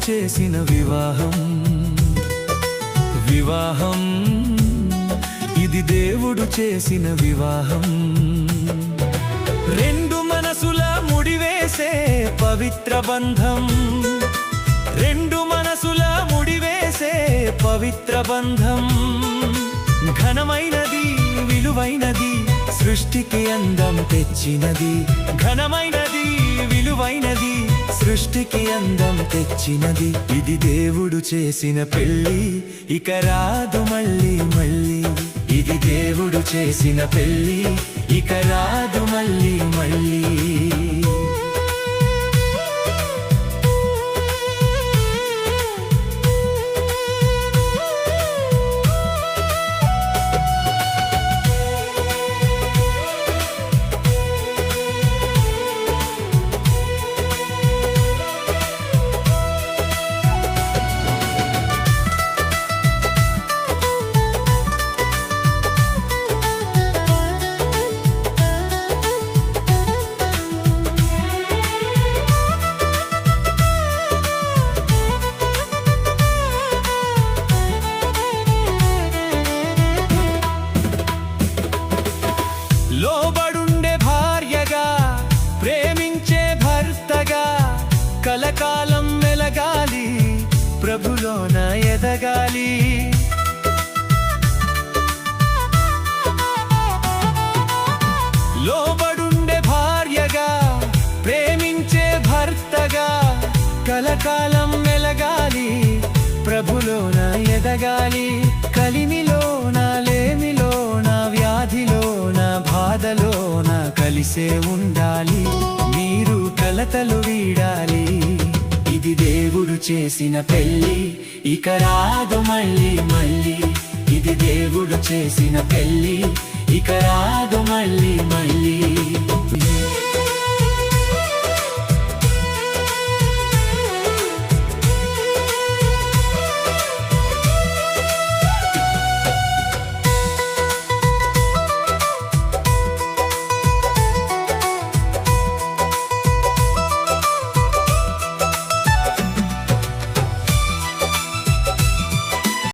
చేసిన వివాహం. వివాహం ఇది దేవుడు చేసిన వివాహం. రెండు మనసుల ముడివేసే పవిత్ర బంధం. రెండు మనసుల ముడివేసే పవిత్ర బంధం. ఘనమైనది, విలువైనది, సృష్టికి అందం తెచ్చినది. ఘనమైనది, విలువైనది, సృష్టికి అందం తెచ్చినది. ఇది దేవుడు చేసిన పెళ్ళి, ఇక రాదు మళ్ళీ మళ్ళీ. ఇది దేవుడు చేసిన పెళ్ళి, ఇక రాదు మళ్ళీ మళ్ళీ. లోబడుండే భార్యగా, ప్రేమించే భర్తగా కలకాలం వెలగాలి, ప్రభులోన ఎదగాలి. లోబడుండే భార్యగా, ప్రేమించే భర్తగా కలకాలం వెలగాలి, ప్రభులోన ఎదగాలి. కలిమిలోన, లేమిలోన, వ్యాధిలోన, బాధలోన కలిసే ఉండాలి. మీరు కలతలు వీడాలి. ఇది దేవుడు చేసిన పెళ్ళి, ఇక రాదు మళ్ళీ మళ్ళీ. ఇది దేవుడు చేసిన పెళ్ళి, ఇక రాదు మళ్ళీ మళ్ళీ.